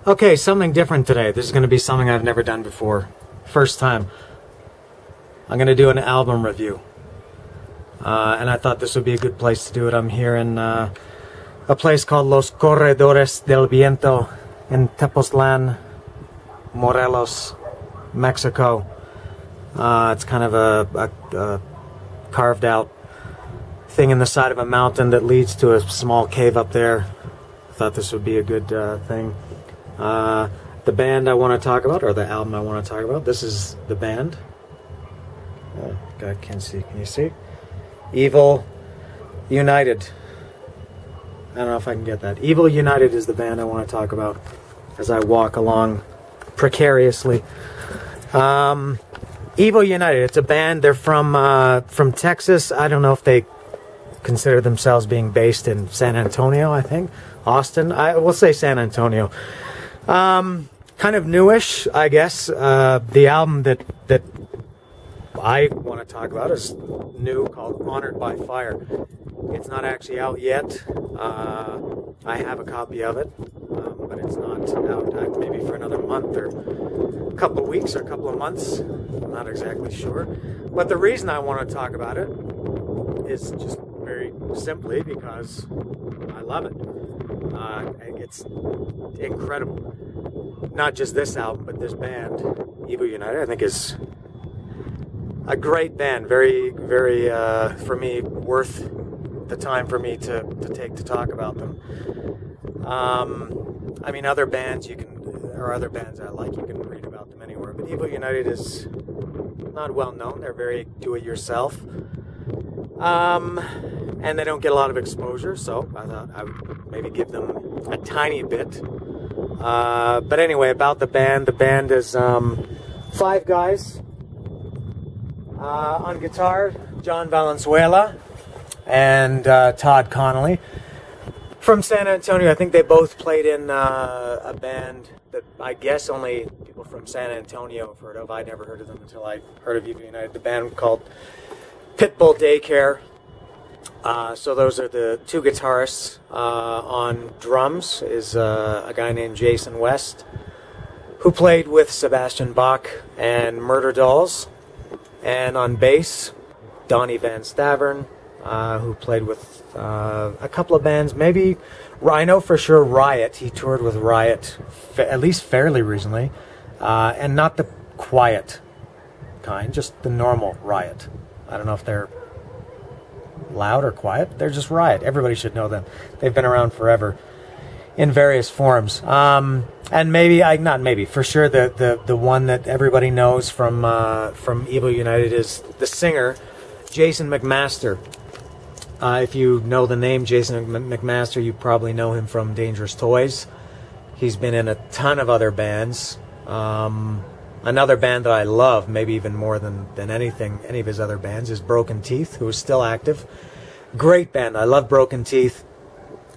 Okay, something different today. This is going to be something I've never done before. First time. I'm going to do an album review. And I thought this would be a good place to do it. I'm here in a place called Los Corredores del Viento in Tepoztlan, Morelos, Mexico. It's kind of a carved out thing in the side of a mountain that leads to a small cave up there. I thought this would be a good thing. The band I want to talk about, or the album I want to talk about, this is the band. Oh, God, can you see? Evil United. I don't know if I can get that. Evil United is the band I want to talk about as I walk along precariously. Evil United, it's a band. They're from Texas. I don't know if they consider themselves being based in San Antonio, I think. Austin. We'll say San Antonio. Kind of newish, I guess. The album that I want to talk about is new, called Honored by Fire. It's not actually out yet. I have a copy of it, but it's not out maybe for another month or a couple of weeks or a couple of months. I'm not exactly sure. But the reason I want to talk about it is just very simply because I love it. It's incredible. Not just this album, but this band, Evil United, I think is a great band. Very, very, for me, worth the time for me to take to talk about them. I mean, other bands other bands I like, you can read about them anywhere. But Evil United is not well known. They're very do-it-yourself. And they don't get a lot of exposure, so I thought I would maybe give them a tiny bit. But anyway, about the band is 5 guys. On guitar, John Valenzuela and Todd Connolly. From San Antonio, I think they both played in a band that I guess only people from San Antonio have heard of. I'd never heard of them until I heard of Evil United. The band called Pitbull Daycare. So those are the 2 guitarists. On drums is a guy named Jason West, who played with Sebastian Bach and Murder Dolls. And on bass, Donnie Van Stavern, who played with a couple of bands. Maybe, I know for sure Riot. He toured with Riot, at least fairly recently. And not the quiet kind, just the normal Riot. I don't know if they're loud or quiet. They're just Riot. Everybody should know them. They've been around forever in various forms. And maybe, not maybe, for sure the one that everybody knows from Evil United is the singer, Jason McMaster. If you know the name Jason McMaster, you probably know him from Dangerous Toys. He's been in a ton of other bands. Another band that I love, maybe even more than any of his other bands, is Broken Teeth, who is still active. Great band. I love Broken Teeth.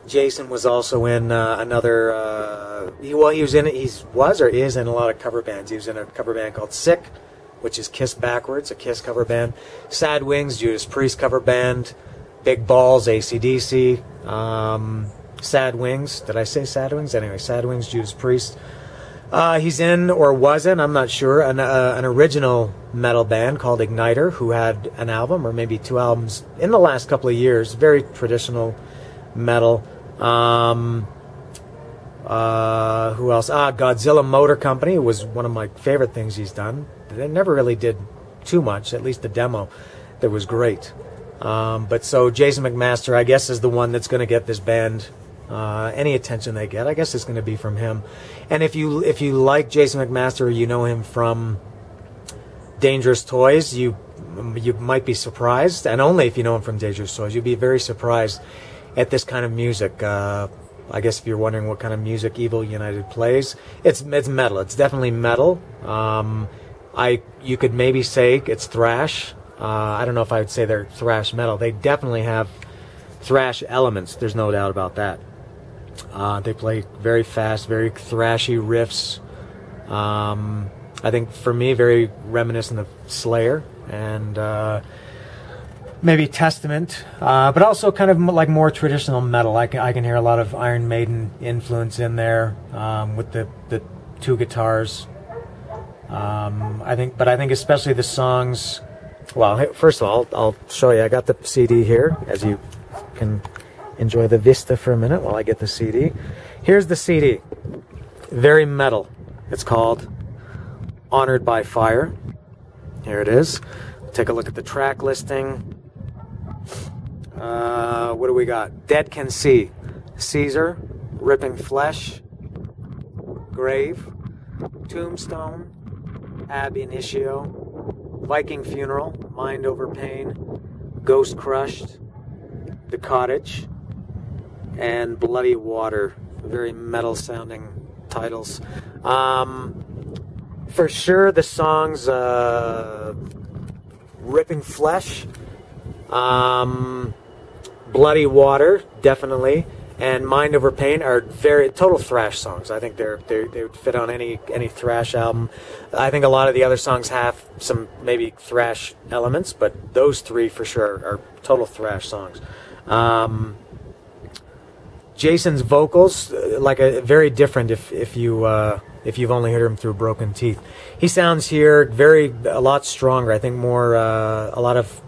Jason was also in another. He was or is in a lot of cover bands. He was in a cover band called Sick, which is Kiss backwards, a Kiss cover band. Sad Wings, Judas Priest cover band. Big Balls, AC/DC. Sad Wings. Did I say Sad Wings? Anyway, Sad Wings, Judas Priest. He's in, or was in, I'm not sure, an original metal band called Igniter, who had an album, or maybe 2 albums, in the last couple of years. Very traditional metal. Who else? Godzilla Motor Company was one of my favorite things he's done. They never really did too much, at least the demo that was great. But so Jason McMaster, I guess, is the one that's going to get this band any attention they get. I guess it's going to be from him. And if you like Jason McMaster, or you know him from Dangerous Toys, you might be surprised, and only if you know him from Dangerous Toys, you'd be very surprised at this kind of music. I guess if you're wondering what kind of music Evil United plays, it's metal. It's definitely metal. You could maybe say it's thrash. I don't know if I would say they're thrash metal. They definitely have thrash elements. There's no doubt about that. They play very fast, very thrashy riffs. I think for me, very reminiscent of Slayer. And maybe Testament, but also kind of like more traditional metal. I can hear a lot of Iron Maiden influence in there, with the two guitars. I think especially the songs. Well, first of all, I'll show you. I got the CD here, as you can enjoy the vista for a minute while I get the CD. Here's the CD. Very metal. It's called Honored by Fire. Here it is. Take a look at the track listing. What do we got? Dead Can See, Caesar, Ripping Flesh, Grave, Tombstone, Ab Initio, Viking Funeral, Mind Over Pain, Ghost Crushed, The Cottage, and Bloody Water. Very metal sounding titles. For sure the songs Ripping Flesh, Bloody Water, definitely, and Mind Over Pain are very total thrash songs. I think they would fit on any thrash album. I think a lot of the other songs have some maybe thrash elements, but those three for sure are total thrash songs. Jason's vocals, like very different if you've only heard him through Broken Teeth. He sounds here a lot stronger. I think more a lot of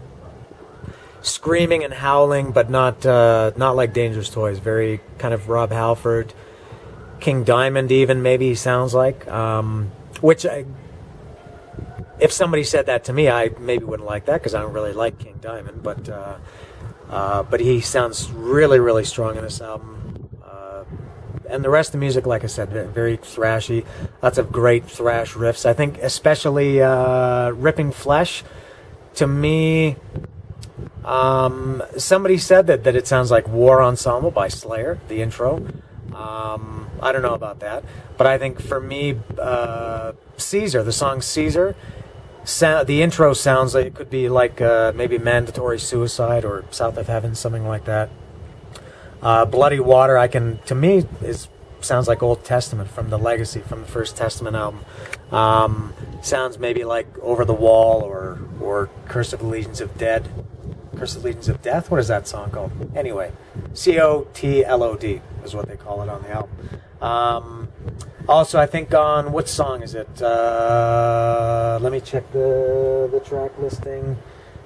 screaming and howling, but not like Dangerous Toys. Very kind of Rob Halford, King Diamond even maybe he sounds like. Which if somebody said that to me, I maybe wouldn't like that because I don't really like King Diamond. But he sounds really, really strong in this album. And the rest of the music, like I said, very thrashy. Lots of great thrash riffs. I think especially Ripping Flesh, to me, somebody said that it sounds like War Ensemble by Slayer, the intro. I don't know about that. But I think for me, Caesar, the song Caesar, the intro sounds like it could be like maybe Mandatory Suicide or South of Heaven, something like that. Bloody Water, to me, sounds like Old Testament from the Legacy, from the first Testament album. Sounds maybe like Over the Wall or Curse of the Legions of Dead. Curse of the Legions of Death? What is that song called? Anyway, COTLOD is what they call it on the album. Also, I think on, what song is it? Let me check the track listing.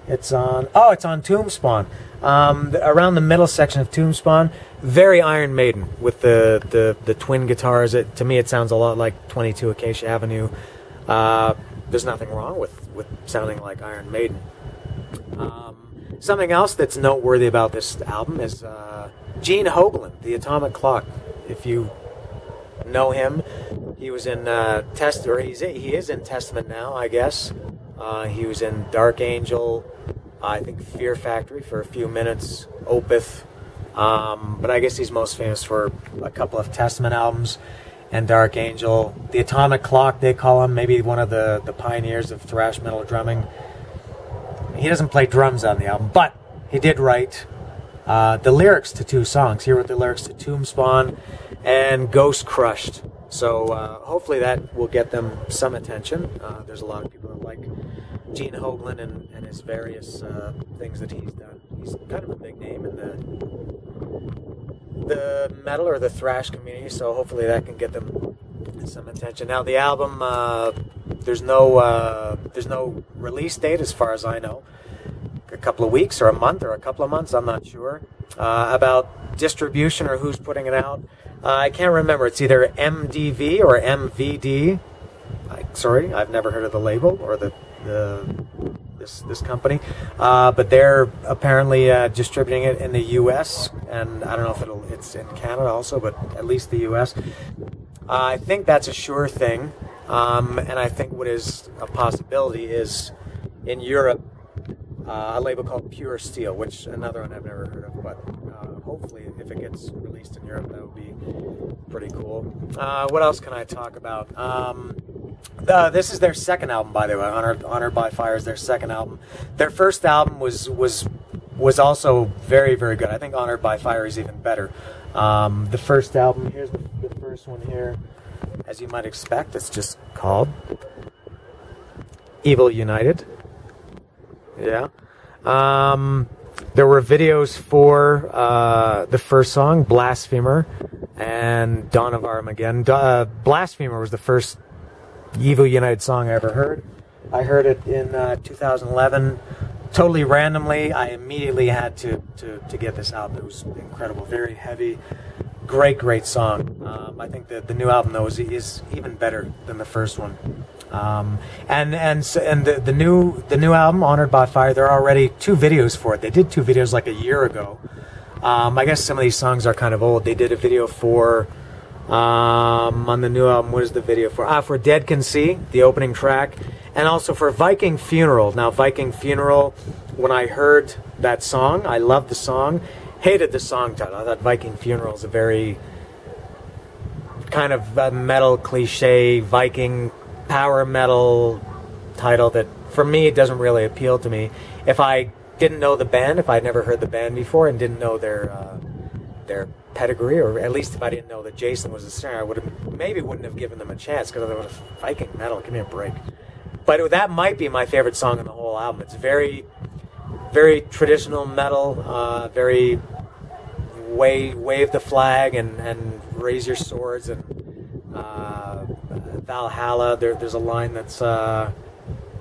It's on Tombspawn. Around the middle section of Tombspawn, very Iron Maiden with the twin guitars. To me, it sounds a lot like 22 Acacia Avenue. There's nothing wrong with sounding like Iron Maiden. Something else that's noteworthy about this album is Gene Hoglan, the Atomic Clock. If you know him, he was in he is in Testament now, I guess. He was in Dark Angel, I think Fear Factory for a few minutes, Opeth, but I guess he's most famous for a couple of Testament albums and Dark Angel. The Atomic Clock, they call him, maybe one of the pioneers of thrash metal drumming. He doesn't play drums on the album, but he did write the lyrics to two songs. He wrote the lyrics to Tombspawn and Ghost Crushed. So hopefully that will get them some attention. There's a lot of people that like Gene Hoglan and his various things that he's done. He's kind of a big name in the metal or the thrash community, so hopefully that can get them some attention. Now the album, there's no release date as far as I know. A couple of weeks or a month or a couple of months, I'm not sure. About distribution or who's putting it out, I can't remember. It's either MDV or MVD. Sorry, I've never heard of the label or this company, but they're apparently distributing it in the U.S. and I don't know if it's in Canada also, but at least the U.S. I think that's a sure thing, and I think what is a possibility is in Europe a label called Pure Steel, which another one I've never heard of, but hopefully if it gets released in Europe, that would be pretty cool. What else can I talk about? This is their second album, by the way. Honored by Fire is their second album. Their first album was also very, very good. I think Honored by Fire is even better. The first album, here's the first one here. As you might expect, it's just called Evil United. Yeah. There were videos for the first song, Blasphemer, and Dawn of Armageddon. Blasphemer was the first Evil United song I ever heard. I heard it in 2011, totally randomly. I immediately had to get this album. It was incredible, very heavy, great song. I think that the new album though is even better than the first one. And the new album, Honored by Fire, there are already 2 videos for it. They did 2 videos like a year ago. I guess some of these songs are kind of old. They did a video for on the new album. What is the video for? For Dead Can See, the opening track, and also for Viking Funeral. Now, Viking Funeral, when I heard that song, I loved the song, hated the song title. I thought Viking Funeral is a very kind of metal cliche, Viking power metal title that, for me, it doesn't really appeal to me. If I didn't know the band, if I'd never heard the band before and didn't know their pedigree, or at least if I didn't know that Jason was the singer, I wouldn't have given them a chance, because I was Viking metal, give me a break. But that might be my favorite song on the whole album. It's very traditional metal, very wave the flag and raise your swords, and Valhalla. There's a line that's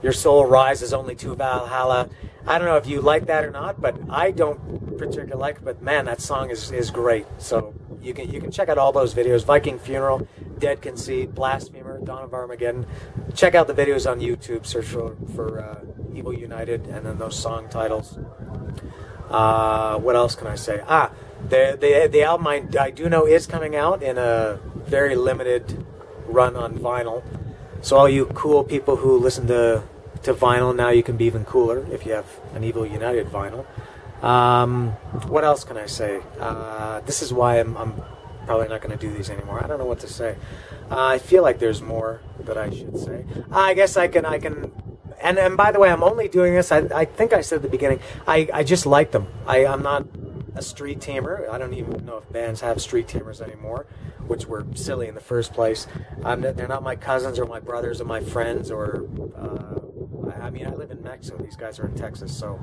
your soul rises only to Valhalla. I don't know if you like that or not, but I don't particularly like it. But man, that song is great. So you can check out all those videos: Viking Funeral, Dead Can See, Blasphemer, Dawn of Armageddon. Check out the videos on YouTube. Search for Evil United, and then those song titles. What else can I say? The album I do know is coming out in a very limited run on vinyl. So all you cool people who listen to vinyl, now you can be even cooler if you have an Evil United vinyl. What else can I say? This is why I'm probably not going to do these anymore. I don't know what to say. I feel like there's more that I should say. I guess I can. And by the way, I'm only doing this. I think I said at the beginning. I just like them. I'm not a street teamer. I don't even know if bands have street teamers anymore, which were silly in the first place. They're not my cousins or my brothers or my friends, or I mean, I live in Mexico. These guys are in Texas, so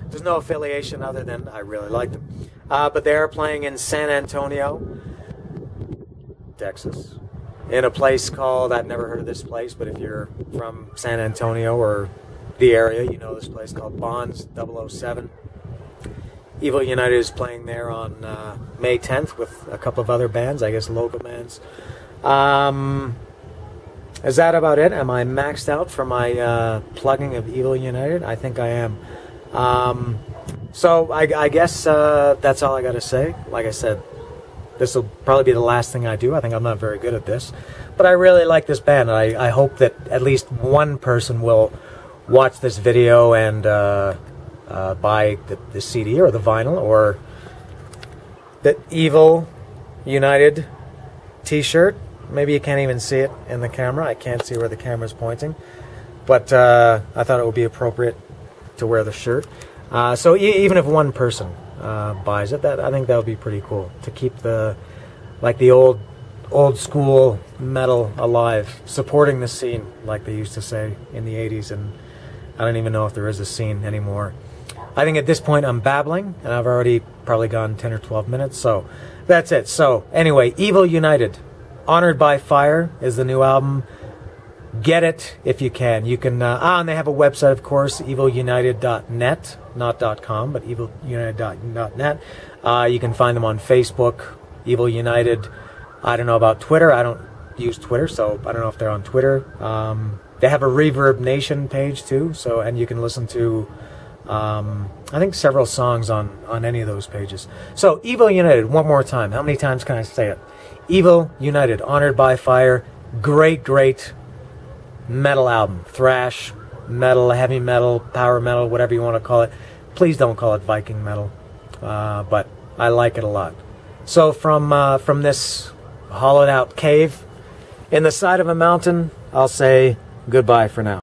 there's no affiliation other than I really like them. But they are playing in San Antonio, Texas, in a place called, I've never heard of this place, but if you're from San Antonio or the area, you know this place called Bonds 007. Evil United is playing there on May 10th with a couple of other bands, I guess local bands. Is that about it? Am I maxed out for my plugging of Evil United? I think I am. So I guess that's all I got to say. Like I said, this will probably be the last thing I do. I think I'm not very good at this. But I really like this band. I hope that at least one person will watch this video and buy the CD or the vinyl or the Evil United t-shirt. Maybe you can't even see it in the camera. I can't see where the camera's pointing. But I thought it would be appropriate to wear the shirt. So even if one person buys it, I think that would be pretty cool to keep the old school metal alive, supporting the scene like they used to say in the 80s, and I don't even know if there is a scene anymore. I think at this point I'm babbling, and I've already probably gone 10 or 12 minutes, so that's it. So anyway, Evil United, Honored by Fire is the new album. Get it if you can. You can, and they have a website, of course, evilunited.net, not .com, but evilunited.net. You can find them on Facebook, Evil United. I don't know about Twitter. I don't use Twitter, so I don't know if they're on Twitter. They have a Reverb Nation page, too, so, and you can listen to, I think, several songs on any of those pages. So, Evil United, one more time. How many times can I say it? Evil United, Honored by Fire. Great metal album. Thrash, metal, heavy metal, power metal, whatever you want to call it. Please don't call it Viking metal. But I like it a lot. So from this hollowed out cave in the side of a mountain, I'll say goodbye for now.